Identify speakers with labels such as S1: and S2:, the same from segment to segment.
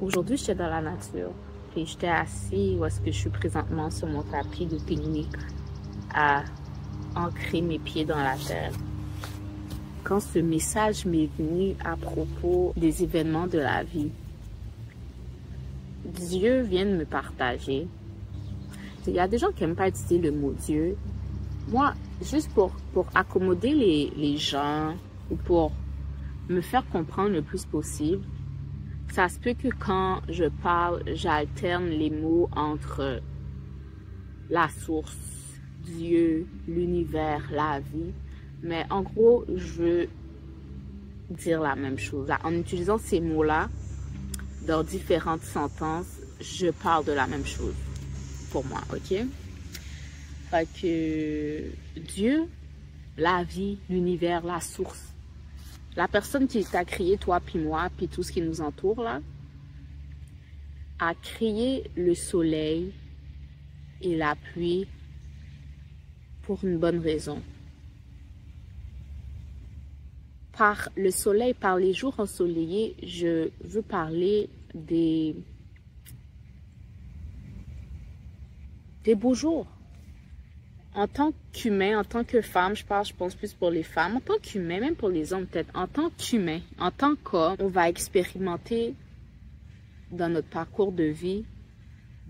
S1: Aujourd'hui, j'étais dans la nature. Puis j'étais assis où est-ce que je suis présentement sur mon tapis de pique-nique à ancrer mes pieds dans la terre. Quand ce message m'est venu à propos des événements de la vie, Dieu vient de me partager. Il y a des gens qui n'aiment pas utiliser le mot Dieu. Moi, juste pour accommoder les gens ou pour me faire comprendre le plus possible, ça se peut que quand je parle, j'alterne les mots entre la source, Dieu, l'univers, la vie. Mais en gros, je veux dire la même chose. En utilisant ces mots-là, dans différentes sentences, je parle de la même chose pour moi, ok? Fait que Dieu, la vie, l'univers, la source, la personne qui t'a créé, toi puis moi, puis tout ce qui nous entoure là, a créé le soleil et la pluie pour une bonne raison. Par le soleil, par les jours ensoleillés, je veux parler des beaux jours. En tant qu'humain, en tant que femme, je pense plus pour les femmes, en tant qu'humain, même pour les hommes peut-être, en tant qu'humain, en tant qu'homme, on va expérimenter dans notre parcours de vie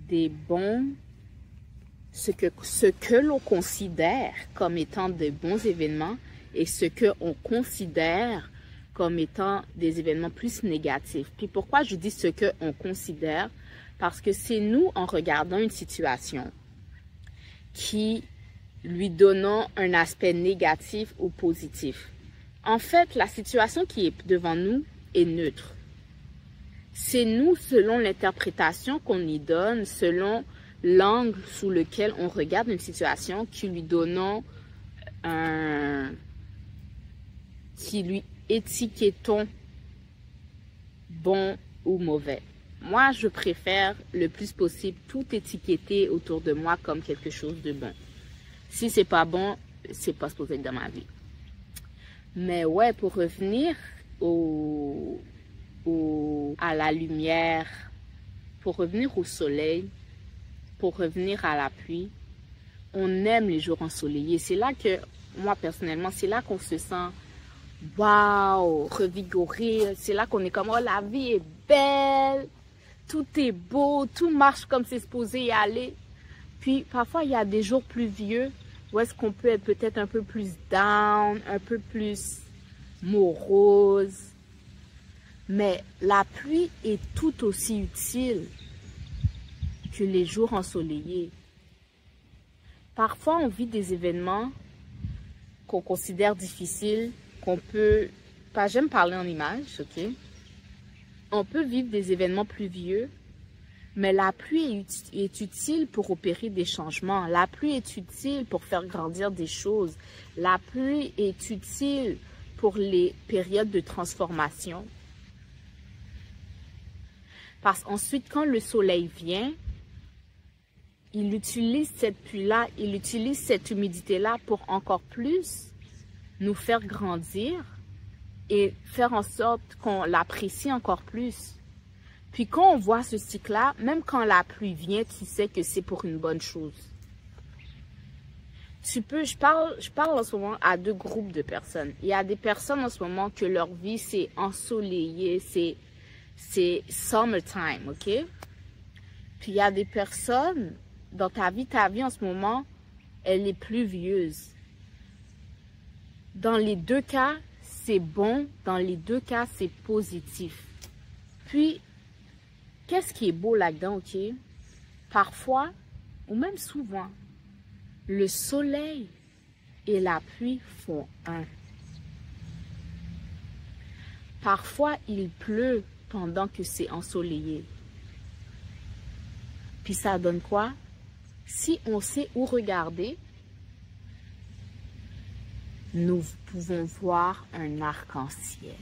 S1: des bons, ce que l'on considère comme étant de bons événements et ce qu'on considère comme étant des événements plus négatifs. Puis pourquoi je dis ce qu'on considère? Parce que c'est nous, en regardant une situation, qui lui donnons un aspect négatif ou positif. En fait, la situation qui est devant nous est neutre. C'est nous, selon l'interprétation qu'on y donne, selon l'angle sous lequel on regarde une situation, qui lui donnons qui lui étiquetons bon ou mauvais. Moi, je préfère le plus possible tout étiqueter autour de moi comme quelque chose de bon. Si c'est pas bon, c'est pas supposé être dans ma vie. Mais ouais, pour revenir à la lumière, pour revenir au soleil, pour revenir à la pluie, on aime les jours ensoleillés. C'est là que, moi personnellement, c'est là qu'on se sent waouh, revigoré. C'est là qu'on est comme, oh, la vie est belle, tout est beau, tout marche comme c'est supposé y aller. Puis parfois, il y a des jours pluvieux où est-ce qu'on peut être peut-être un peu plus down, un peu plus morose. Mais la pluie est tout aussi utile que les jours ensoleillés. Parfois, on vit des événements qu'on considère difficiles, qu'on peut... Pas, j'aime parler en images, ok? On peut vivre des événements pluvieux, mais la pluie est utile pour opérer des changements. La pluie est utile pour faire grandir des choses. La pluie est utile pour les périodes de transformation. Parce qu'ensuite, quand le soleil vient, il utilise cette pluie-là, il utilise cette humidité-là pour encore plus nous faire grandir et faire en sorte qu'on l'apprécie encore plus. Puis quand on voit ce cycle-là, même quand la pluie vient, tu sais que c'est pour une bonne chose. Je parle en ce moment à deux groupes de personnes. Il y a des personnes en ce moment que leur vie c'est ensoleillé, c'est summertime, ok? Puis il y a des personnes, dans ta vie en ce moment, elle est pluvieuse. Dans les deux cas, c'est bon. Dans les deux cas, c'est positif. Puis, qu'est-ce qui est beau là-dedans, ok? Parfois, ou même souvent, le soleil et la pluie font un. Parfois, il pleut pendant que c'est ensoleillé. Puis ça donne quoi? Si on sait où regarder, nous pouvons voir un arc-en-ciel.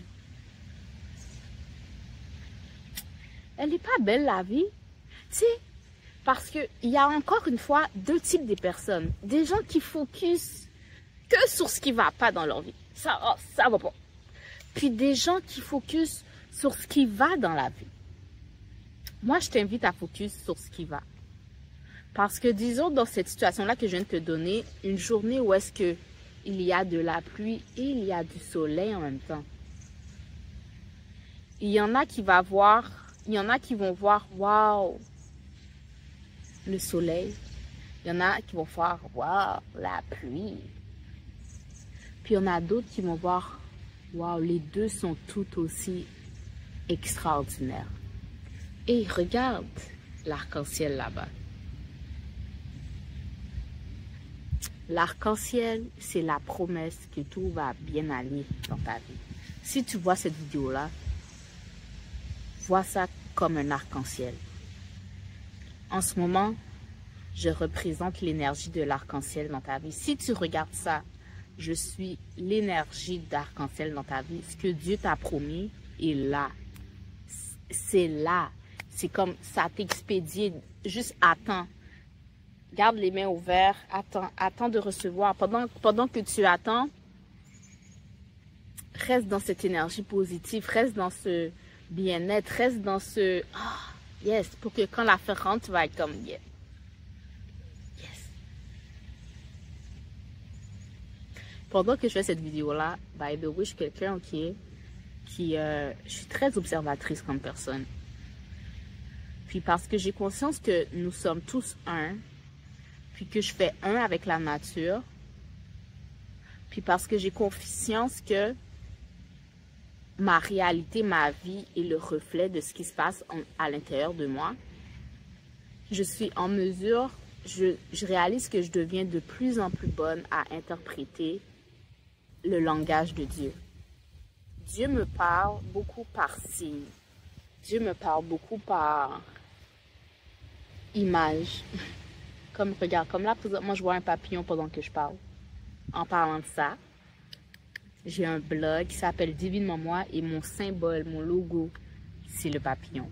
S1: Elle n'est pas belle la vie? Tu sais, parce qu'il y a encore une fois deux types de personnes. Des gens qui focusent que sur ce qui ne va pas dans leur vie. Ça va pas. Puis des gens qui focusent sur ce qui va dans la vie. moi, je t'invite à focus sur ce qui va. Parce que disons dans cette situation-là que je viens de te donner, une journée où est-ce que il y a de la pluie et il y a du soleil en même temps. Il y en a qui vont voir, waouh, le soleil. Il y en a qui vont voir, waouh, la pluie. Puis il y en a d'autres qui vont voir, waouh, les deux sont tout aussi extraordinaires. Et regarde l'arc-en-ciel là-bas. L'arc-en-ciel, c'est la promesse que tout va bien aller dans ta vie. Si tu vois cette vidéo-là, vois ça comme un arc-en-ciel. En ce moment, je représente l'énergie de l'arc-en-ciel dans ta vie. Si tu regardes ça, je suis l'énergie d'arc-en-ciel dans ta vie. Ce que Dieu t'a promis est là. C'est là. C'est comme ça t'expédie. Juste attends. Garde les mains ouvertes. Attends de recevoir. Pendant que tu attends, reste dans cette énergie positive. Reste dans ce bien-être. Reste dans ce... Oh, yes. Pour que quand l'affaire rentre, tu vas être comme... Yes. Yes. Pendant que je fais cette vidéo-là, by the way, je suis quelqu'un je suis très observatrice comme personne. Puis parce que j'ai conscience que nous sommes tous un, puis que je fais un avec la nature, puis parce que j'ai conscience que ma réalité, ma vie est le reflet de ce qui se passe à l'intérieur de moi, je suis en mesure, je réalise que je deviens de plus en plus bonne à interpréter le langage de Dieu. Dieu me parle beaucoup par signe. Dieu me parle beaucoup par image. Comme, regarde, comme là, moi, je vois un papillon pendant que je parle. En parlant de ça, j'ai un blog qui s'appelle Divinement Moi et mon symbole, mon logo, c'est le papillon.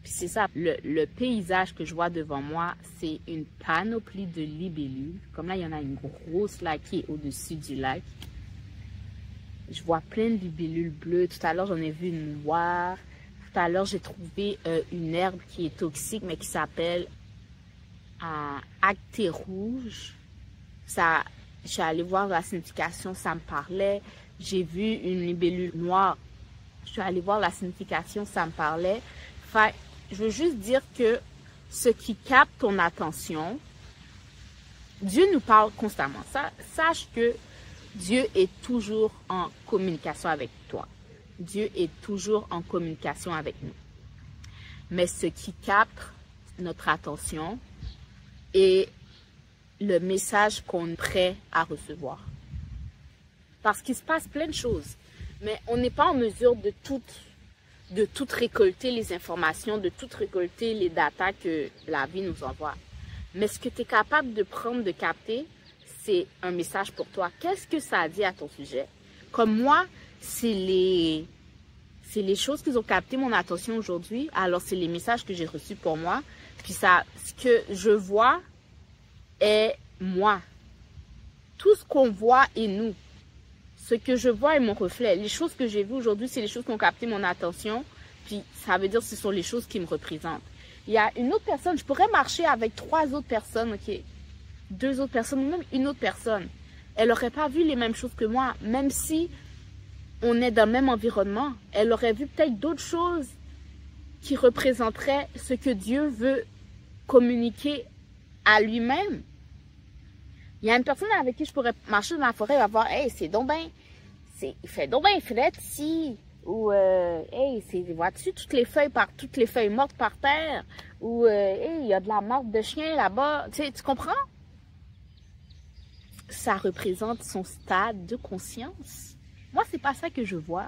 S1: Puis c'est ça, le paysage que je vois devant moi, c'est une panoplie de libellules. Comme là, il y en a une grosse là qui est au-dessus du lac. Je vois plein de libellules bleues. Tout à l'heure, j'en ai vu une noire. Tout à l'heure, j'ai trouvé une herbe qui est toxique, mais qui s'appelle acté rouge. Ça, je suis allée voir la signification, ça me parlait. J'ai vu une libellule noire. Je suis allée voir la signification, ça me parlait. Enfin, je veux juste dire que ce qui capte ton attention, Dieu nous parle constamment. Sache que Dieu est toujours en communication avec toi. Dieu est toujours en communication avec nous. Mais ce qui capte notre attention est le message qu'on est prêt à recevoir. Parce qu'il se passe plein de choses, mais on n'est pas en mesure de toutes récolter les informations, de toutes récolter les datas que la vie nous envoie. Mais ce que tu es capable de prendre, de capter, c'est un message pour toi. Qu'est-ce que ça a dit à ton sujet? Comme moi, c'est les choses qui ont capté mon attention aujourd'hui. Alors, c'est les messages que j'ai reçus pour moi. Puis ça, ce que je vois est moi. Tout ce qu'on voit est nous. Ce que je vois est mon reflet. Les choses que j'ai vues aujourd'hui, c'est les choses qui ont capté mon attention. Puis ça veut dire que ce sont les choses qui me représentent. Il y a une autre personne, je pourrais marcher avec 3 autres personnes, ok? 2 autres personnes, ou même une autre personne. Elle n'aurait pas vu les mêmes choses que moi, même si on est dans le même environnement. Elle aurait vu peut-être d'autres choses qui représenteraient ce que Dieu veut communiquer à lui-même. Il y a une personne avec qui je pourrais marcher dans la forêt et va voir, hey, c'est donc ben, il fait donc ben fret ici. Ou, hey, vois-tu toutes les feuilles mortes par terre? Ou, hey, il y a de la marde de chien là-bas. Tu comprends? Ça représente son stade de conscience. Moi, c'est pas ça que je vois.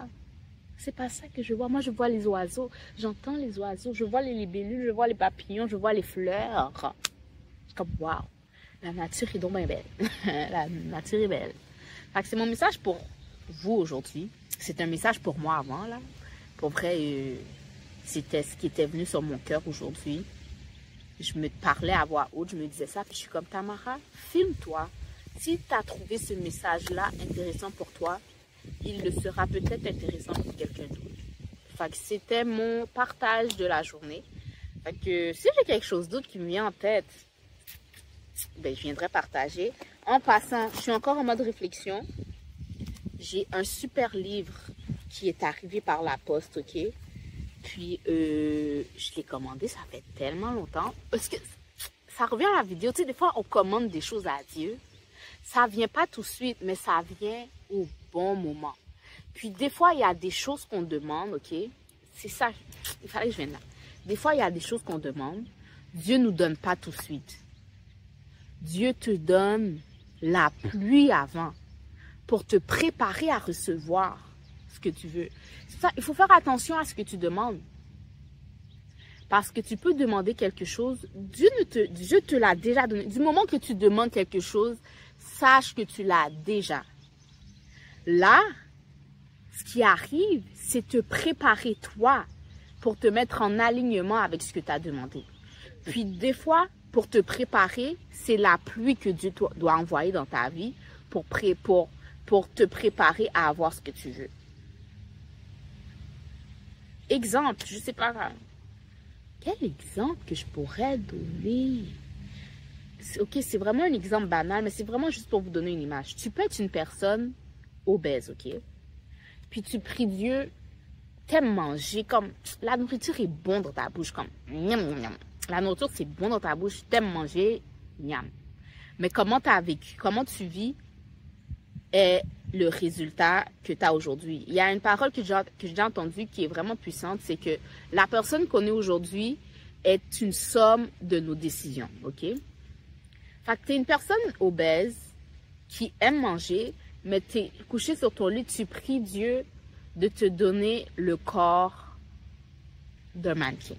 S1: C'est pas ça que je vois. Moi, je vois les oiseaux. J'entends les oiseaux. Je vois les libellules. Je vois les papillons. Je vois les fleurs. C'est comme, waouh. La nature est donc bien belle. La nature est belle. Fait que c'est mon message pour vous aujourd'hui. C'est un message pour moi avant, là. Pour vrai, c'était ce qui était venu sur mon cœur aujourd'hui. Je me parlais à voix haute. Je me disais ça. Puis je suis comme, Tamara, filme-toi. Si tu as trouvé ce message-là intéressant pour toi, il le sera peut-être intéressant pour quelqu'un d'autre. Fait que c'était mon partage de la journée. Fait que si j'ai quelque chose d'autre qui me vient en tête, ben, je viendrai partager. En passant, je suis encore en mode réflexion. J'ai un super livre qui est arrivé par la poste, ok? Puis, je l'ai commandé, ça fait tellement longtemps. Parce que ça revient à la vidéo. Tu sais, des fois, on commande des choses à Dieu. Ça vient pas tout de suite, mais ça vient au bon moment. Puis, des fois, il y a des choses qu'on demande, ok? C'est ça, il fallait que je vienne là. Des fois, il y a des choses qu'on demande. Dieu nous donne pas tout de suite. Dieu te donne la pluie avant pour te préparer à recevoir ce que tu veux. C'est ça, il faut faire attention à ce que tu demandes. Parce que tu peux demander quelque chose, Dieu te l'a déjà donné. Du moment que tu demandes quelque chose, sache que tu l'as déjà. Là, ce qui arrive, c'est te préparer toi pour te mettre en alignement avec ce que tu as demandé. Puis des fois, pour te préparer, c'est la pluie que Dieu doit envoyer dans ta vie pour te préparer à avoir ce que tu veux. Exemple, je ne sais pas, quel exemple que je pourrais donner? Ok, c'est vraiment un exemple banal, mais c'est vraiment juste pour vous donner une image. Tu peux être une personne obèse, ok? Puis tu pries Dieu, t'aimes manger, comme la nourriture est bonne dans ta bouche, comme miam, miam, miam. La nourriture, c'est bon dans ta bouche, t'aimes manger, miam. Mais comment tu as vécu, comment tu vis est le résultat que tu as aujourd'hui. Il y a une parole que j'ai entendue qui est vraiment puissante, c'est que la personne qu'on est aujourd'hui est une somme de nos décisions, ok? Fait que tu es une personne obèse qui aime manger, mais tu es couché sur ton lit, tu pries Dieu de te donner le corps d'un mannequin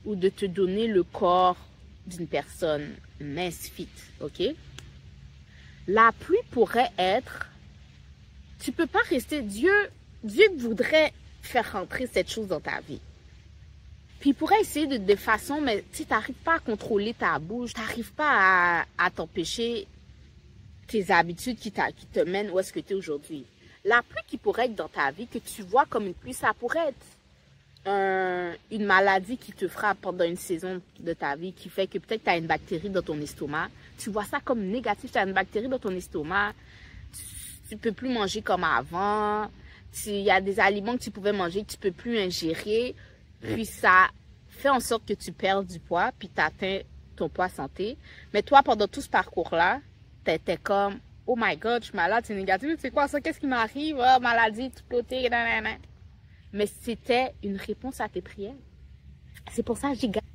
S1: ou de te donner le corps d'une personne mince fit, ok? La pluie pourrait être, tu peux pas rester, Dieu voudrait faire rentrer cette chose dans ta vie. Puis il pourrait essayer de façon, mais tu n'arrives pas à contrôler ta bouche, tu n'arrives pas à t'empêcher tes habitudes qui te mènent où est-ce que tu es aujourd'hui. La pluie qui pourrait être dans ta vie, que tu vois comme une pluie, ça pourrait être une maladie qui te frappe pendant une saison de ta vie, qui fait que peut-être tu as une bactérie dans ton estomac. Tu vois ça comme négatif, tu as une bactérie dans ton estomac, tu ne peux plus manger comme avant, il y a des aliments que tu pouvais manger que tu ne peux plus ingérer, puis ça fait en sorte que tu perds du poids, puis tu atteins ton poids santé. Mais toi, pendant tout ce parcours-là, tu étais comme, oh my God, je suis malade, c'est négatif, c'est quoi ça, qu'est-ce qui m'arrive, oh, maladie, tout côté, nanana. Mais c'était une réponse à tes prières. C'est pour ça que j'ai gagné.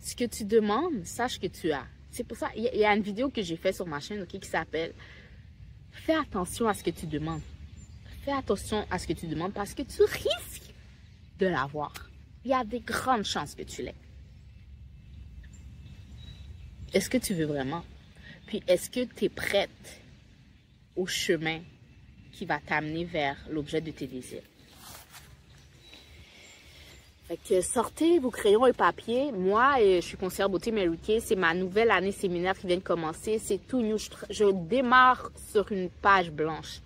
S1: Ce que tu demandes, sache que tu as. C'est pour ça, il y a une vidéo que j'ai faite sur ma chaîne, okay, qui s'appelle « Fais attention à ce que tu demandes ». Fais attention à ce que tu demandes parce que tu risques de l'avoir. Il y a des grandes chances que tu l'aies. Est-ce que tu veux vraiment? Puis, est-ce que tu es prête au chemin qui va t'amener vers l'objet de tes désirs? Fait que sortez vos crayons et papiers. Moi, je suis conseillère beauté Mary Kay. C'est ma nouvelle année séminaire qui vient de commencer. C'est tout new. Je démarre sur une page blanche.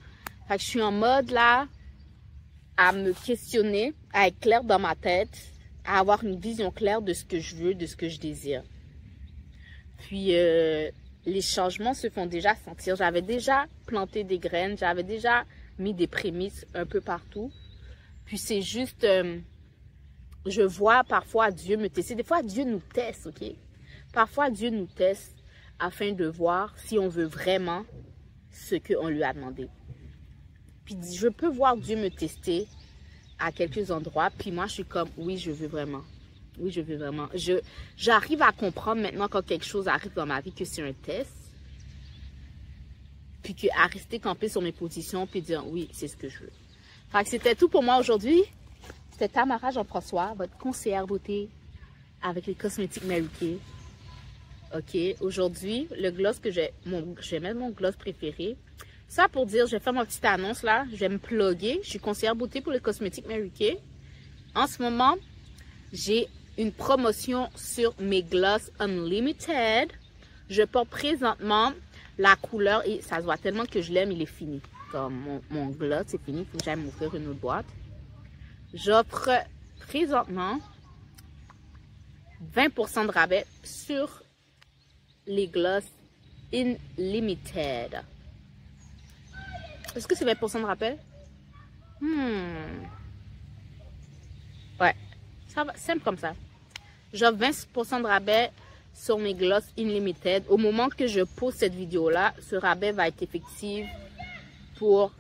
S1: Fait que je suis en mode là à me questionner, à être claire dans ma tête, à avoir une vision claire de ce que je veux, de ce que je désire. Puis les changements se font déjà sentir. J'avais déjà planté des graines, j'avais déjà mis des prémices un peu partout. Puis c'est juste, je vois parfois Dieu me tester. Des fois, Dieu nous teste, ok? Parfois, Dieu nous teste afin de voir si on veut vraiment ce qu'on lui a demandé. Puis je peux voir Dieu me tester à quelques endroits. Puis moi, je suis comme, oui, je veux vraiment. Oui, je veux vraiment. J'arrive à comprendre maintenant quand quelque chose arrive dans ma vie que c'est un test. Puis à rester campé sur mes positions puis dire, oui, c'est ce que je veux. Fait que c'était tout pour moi aujourd'hui. C'était Tamara Jean-François, votre conseillère beauté avec les cosmétiques Mary Kay. Ok, aujourd'hui, le gloss que je vais mettre mon gloss préféré. Ça pour dire, je vais faire ma petite annonce là. Je vais me plugger. Je suis conseillère beauté pour les cosmétiques Mary Kay. En ce moment, j'ai une promotion sur mes gloss Unlimited. Je porte présentement la couleur et ça se voit tellement que je l'aime, il est fini. Comme mon gloss, c'est fini. Il faut que j'aille m'ouvrir une autre boîte. J'offre présentement 20% de rabais sur les Gloss In Limited. Est-ce que c'est 20% de rabais? Ouais, ça va, simple comme ça. J'offre 20% de rabais sur mes Gloss In Limited. Au moment que je pose cette vidéo-là, ce rabais va être effectif pour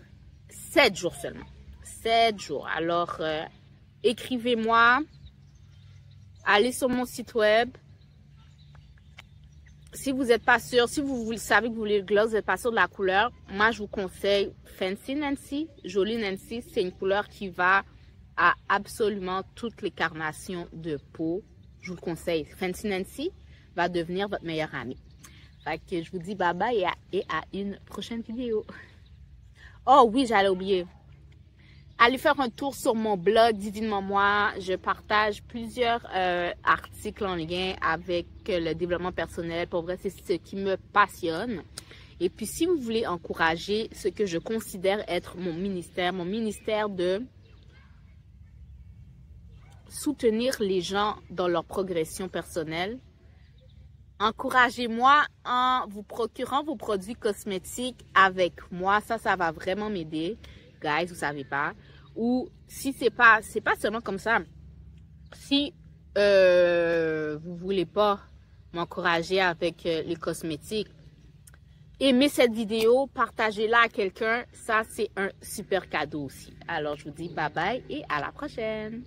S1: 7 jours seulement. 7 jours. Alors, écrivez-moi. Allez sur mon site web. Si vous n'êtes pas sûr, si vous savez que vous voulez le gloss, vous n'êtes pas sûr de la couleur, moi je vous conseille Fancy Nancy. Jolie Nancy, c'est une couleur qui va à absolument toutes les carnations de peau. Je vous le conseille. Fancy Nancy va devenir votre meilleure amie. Fait que je vous dis bye bye et à une prochaine vidéo. Oh oui, j'allais oublier. Allez faire un tour sur mon blog Divinement Moi. Je partage plusieurs articles en lien avec le développement personnel. Pour vrai, c'est ce qui me passionne. Et puis, si vous voulez encourager ce que je considère être mon ministère de soutenir les gens dans leur progression personnelle, encouragez-moi en vous procurant vos produits cosmétiques avec moi. Ça va vraiment m'aider. Guys, vous savez pas. Ou si c'est pas seulement comme ça. Si vous voulez pas m'encourager avec les cosmétiques, aimez cette vidéo, partagez-la à quelqu'un. Ça, c'est un super cadeau aussi. Alors, je vous dis bye bye et à la prochaine.